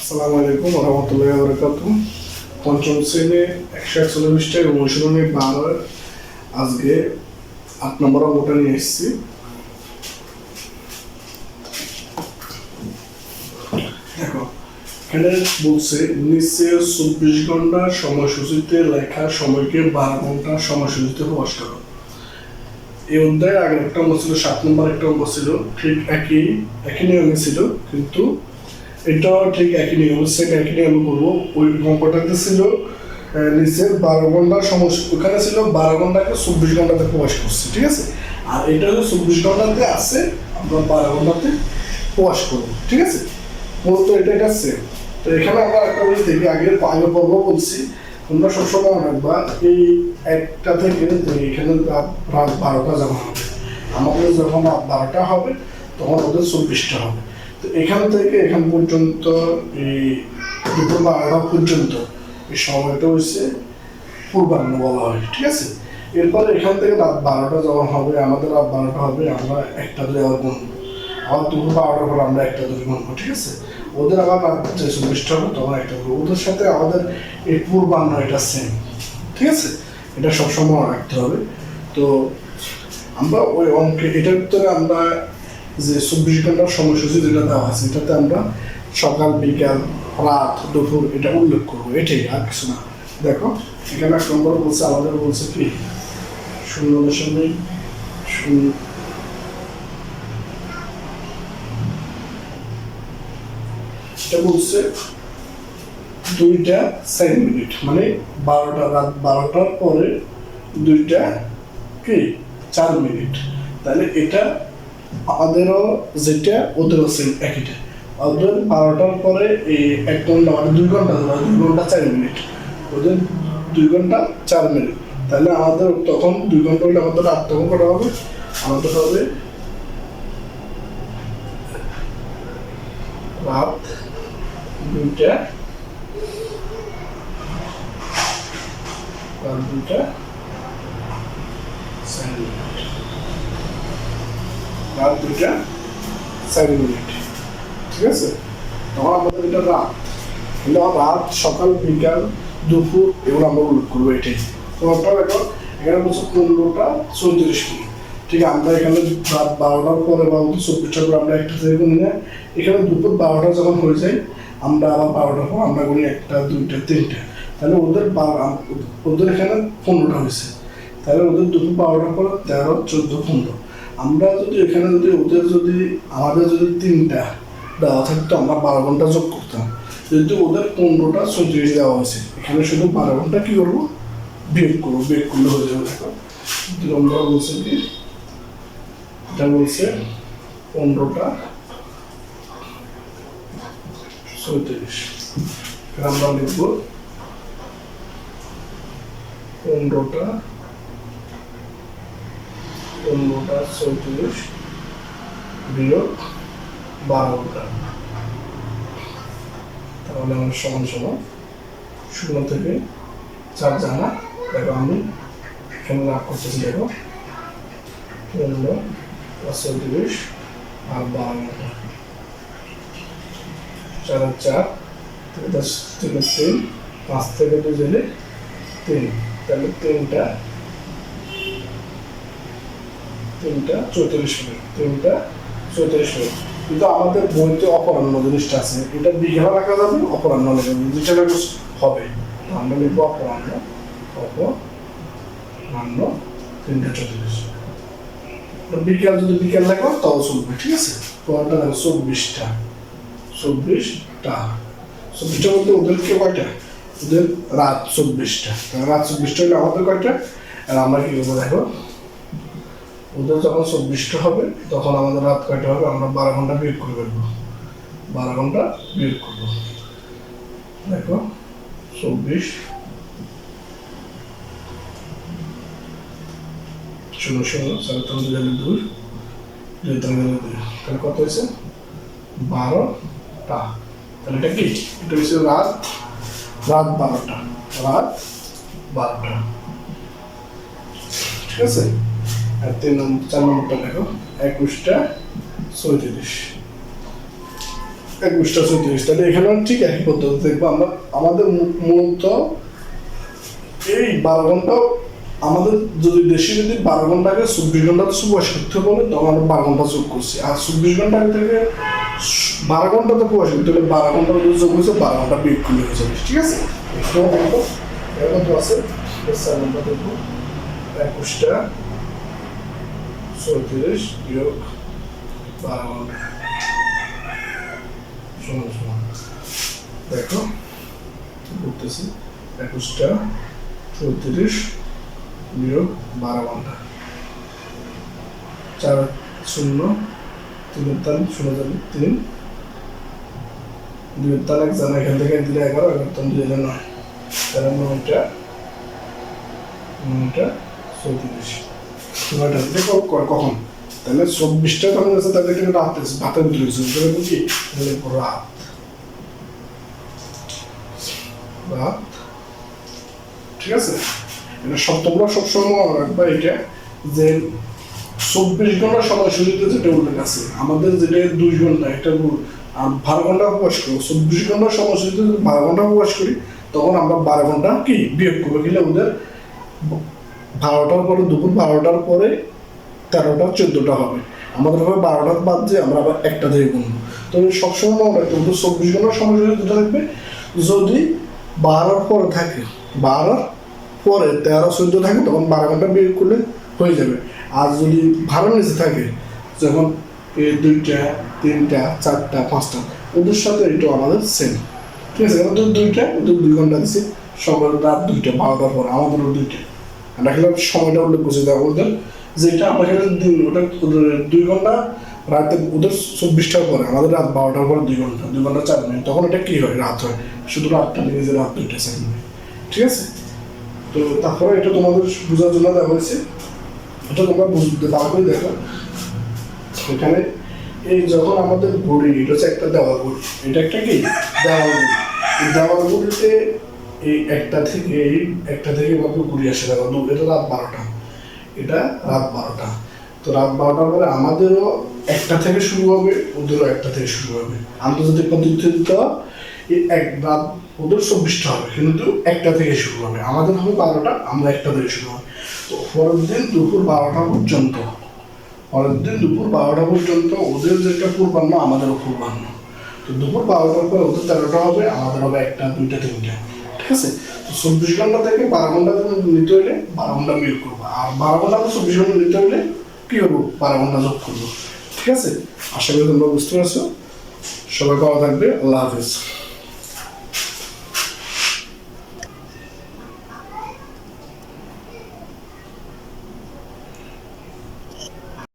আসসালামু আলাইকুম রহমতুল্লাহি ওয়া বারাকাতুহু। পঞ্চম শ্রেণী 141 এবং অনুশীলনী 12 আজকে 8 নম্বর অঙ্কটা নিয়ে এসেছি। দেখো এখানে বলছে নিচে 24 ঘন্টা সময়সূচিতে লেখা সময়কে 12 ঘন্টা সময়সূচিতে প্রকাশ করো। এই অধ্যায়ের আগের একটা অঙ্ক ছিল 7 নম্বর একটা অঙ্ক ছিল, ঠিক একই নিয়মে ছিল, কিন্তু এটাও ঠিক একই নিয়ম, সেম একই নিয়মে করবো। ওই অঙ্কটাতে ছিল নিচের 12 ঘন্টার সময়, ওখানে ছিল 12 ঘন্টাকে 24 ঘন্টাতে প্রকাশ করছি, ঠিক আছে। আর এটা হলো 24 ঘন্টাতে আছে, আমরা 12 ঘন্টাতে প্রকাশ করবো, ঠিক আছে। মূলত এটা সেম। তো এখানে আমরা একটা বলি দেখি, আগের পর্ব বলছি তোমরা সবসময় রাখবা এই একটা থেকে এখানে রাত 12টা যখন হবে, আমাদের যখন রাত 12টা হবে তখন ওদের 24টা হবে। তো এখান থেকে এখান পর্যন্ত এই দুপুর 12টা পর্যন্ত এই সময়টা হচ্ছে পূর্বাহ্ন বলা হয়, ঠিক আছে। এরপরে এখান থেকে রাত 12টা যখন হবে, আমাদের রাত 12টা হবে, আমরা একটা ধরে আবার গুনবো, আবার দুপুর 12টার পর আমরা একটা ধরে গুনবো, ঠিক আছে। ওদের আবার রাত 24টা হবে তখন একটা ধরে, ওদের সাথে আমাদের এই পূর্বাহ্ন এটা সেম, ঠিক আছে। এটা সবসময় রাখতে হবে। তো আমরা ওই অঙ্কে এটার ভিতরে আমরা যে 24 ঘন্টার সময়সূচি যেটা দেওয়া আছে, এটাতে আমরা সকাল বিকাল রাত দুপুর এটা উল্লেখ করবো, এটাই, আর কিছু না। দেখো এখানে 1 নম্বর বলছে, আমাদের বলছে কি 0.0 এটা বলছে 2টা 4 মিনিট, মানে 12টা রাত 12টার পরে 2টা কি 4 মিনিট। তাহলে এটা আমাদেরও যেটা ওদেরও সেম একইটা, ওদের 12টার পরে এই 1 ঘন্টা মানে 2 ঘন্টা, 2 ঘন্টা 4 মিনিট, ওদের 2 ঘন্টা 4 মিনিট। তাহলে আমাদের তখন 2 ঘন্টা হলে আমাদের রাত তখন করা হবে, আমাদের হবে রাত 2টা 4 মিনিট, রাত 2টা 4 মিনিট, ঠিক আছে। তখন আমাদের এটা রাত, কিন্তু রাত সকাল বিকাল দুপুর এগুলো আমরা উল্লেখ করবো, এটাই তোমারটা। দেখো এখানে বলছে 15টা 34 মিনিট, ঠিক আছে। আমরা এখানে রাত 12টার পরে বা 24টার পরে আমরা একটা থেকে গুনি না, এখানে দুপুর 12টা যখন হয়ে যায় আমরা আবার 12টার পর আমরা গুনি 1টা 2টা 3টা, তাহলে ওদের এখানে 15টা হয়েছে, তাহলে ওদের দুপুর 12টার পর 13 14 15। আমরা যদি এখানে যদি ওদের যদি আমাদের যদি 3টা দেওয়া থাকতো আমরা 12 ঘন্টা যোগ করতাম, যেহেতু ওদের 15টা 34 দেওয়া হয়েছে, এখানে শুধু 12 ঘন্টা কি করবো বিয়োগ করবো, বিয়োগ করলে হয়ে যাবে। দেখো আমরা বলছে কি, এটা বলছে 15টা 34, আমরা লিখবো 15টা 34 বিয়োগ 12 ঘন্টা, তাহলে আমার সমান 0 থেকে 4 জানা। দেখো আমি এখানে লাভ করতেছি, দেখো 15 + 34 আর 12 ঘন্টা, 4 আর 4 10 থেকে 3, 5 থেকে 2 গেলে 3, তাহলে 3টা 34 মিনিট, 3টা 34 মিনিট। কিন্তু আমাদের বইতে অপরাহ্ন জিনিসটা আছে, এটা বিঘা রাখা যাবে, অপরাহ্ন লেখা যাবে, যেটা হবে আমরা লিখবো অপরাহ্ন 3টা 34। বিকাল যদি বিকাল লেখো তাও চলবে, ঠিক আছে। পরেরটা দেখো 24টা 24টা বলতে ওদেরকে কয়টা, ওদের রাত 24টা, রাত 24টা হলে আমাদের কয়টা, আর আমরা কি করবো দেখো, ওদের যখন 24টা হবে তখন আমাদের রাত কয়টা হবে, আমরা 12 ঘন্টা বিয়োগ করে ফেলবো, 12 ঘন্টা বিয়োগ করবো। দেখো 24 0 0 7 গেলে 2 2 গেলে 2, তাহলে কত হয়েছে 12টা। তাহলে এটা কি, এটা হচ্ছে রাত 12টা, রাত 12টা, ঠিক আছে। আর 4 নম্বরটা দেখো 21টা 34, 21টা 34, তাহলে এখানে ঠিক একই পদ্ধতি দেখবো আমরা। আমাদের মূলত এই 12 ঘন্টা, আমাদের যদি দেশে যদি 12 ঘন্টাকে 24 ঘন্টাতে প্রকাশ করতে বলে তখন আমরা 12 ঘন্টা যোগ করছি, আর 24 ঘন্টা থেকে 12 ঘন্টাতে প্রকাশ করতে হলে 12 ঘন্টা যোগ হয়েছে, 12 ঘন্টা বিয়োগ করলে হয়ে যাবে। ঠিক আছে, এখানে দেখো এরকম তো আছে। আমরা দেখবো 21টা 34 বিয়োগ 12 ঘন্টা সমান সমান, দেখো করতেছি 21টা 34 বিয়োগ 12 ঘন্টা, 4 0 3 তাল 0 3 2 তাল 1 জানা, এখান থেকে দিলে 11, 11 তাল 2 9, তাহলে 9টা 34, 9টা দেখো কখন, তাহলে 24টা তখন আছে, তাহলে এখানে রাত আছে, ভাতের ভিতরে হয়েছে, তাহলে বুঝি তাহলে রাত রাত। ঠিক আছে, এটা তোমরা সবসময় মনে রাখবা এটা যে 24 ঘন্টা সময়সূচিতে যেটা উল্লেখ আছে, আমাদের যেটা 2 ঘন্টা একটা আর 12 ঘন্টা প্রকাশ করবো, 24 ঘন্টা সময়সূচিতে 12 ঘন্টা প্রকাশ করি তখন আমরা 12 ঘন্টা কি বিয়োগ করবো, গেলে আমাদের 12টার পরে দুপুর 12টার পরে 13টা 14টা হবে, আমাদের হবে 12টার বাদ যে আমরা আবার একটা থেকে গুনবো। তো সবসময় মনে রাখতে হবে 24 ঘন্টা সময়সূচিতে যেটা থাকবে, যদি 12 পরে থাকে, 12 পরে 13 14 থাকে তখন 12 ঘন্টা বিয়োগ করলে হয়ে যাবে। আর যদি ভাড়ার নিচে থাকে, যখন 2টা 3টা 4টা 5টা, ওদের সাথে এটা আমাদের সেম। ঠিক আছে, ওদের 2টা, ওদের 2 ঘন্টা দিচ্ছে, সবার রাত 2টা 12টার পরে, আমাদেরও 2টা। আমরা খেলাম সময়টা উল্লেখ করছি, দেওয়া ওদের যেটা আমরা খেলে দিন ওটা ওদের 2 ঘন্টা, রাতে ওদের 24টার পরে, আমাদের রাত 12টার পরে 2 ঘন্টা 2 ঘন্টা 4 মিনিট, তখন এটা কি হয় রাত হয়, শুধু রাতটা নিয়ে যে রাত 2টা 4 মিনিট। ঠিক আছে, তো তারপরে এটা তোমাদের বোঝার জন্য দেওয়া হয়েছে, এটা তোমরা বুঝতে ভালো করে দেখো। এখানে এই যখন আমাদের ঘড়ি, এটা হচ্ছে একটা দেওয়াল ঘড়ি, এটা একটা কি দেওয়াল ঘড়ি, এই দেওয়াল ঘড়িতে এই একটা থেকে ভাবে ঘুরে আসে, দেখো এটা রাত 12টা, এটা রাত 12টা, তো রাত 12টার পরে আমাদেরও একটা থেকে শুরু হবে, ওদেরও একটা থেকে শুরু হবে। আন্তর্জাতিক পদ্ধতিতে এই এক রাত ওদের 24টা হবে, কিন্তু একটা থেকে শুরু হবে, আমাদের হবে 12টা, আমরা একটা থেকে শুরু হবে। তো পরের দিন দুপুর 12টা পর্যন্ত, ওদের যেটা পূর্বাহ্ন আমাদেরও পূর্বাহ্ন, তো দুপুর 12টার পরে ওদের 13টা হবে, আমাদের হবে 1টা 2টা 3টা। ঠিক আছে, তো 24 ঘন্টা থেকে 12 ঘন্টা নিতে হলে 12 ঘন্টা বিয়োগ করবো, আর 12 ঘন্টা 24 ঘন্টা নিতে হলে কি হবো 12 ঘন্টা যোগ করবো। ঠিক আছে, আশা করি তোমরা বুঝতে পারছো। সবাই ভালো থাকবে, আল্লাহ হাফিজ।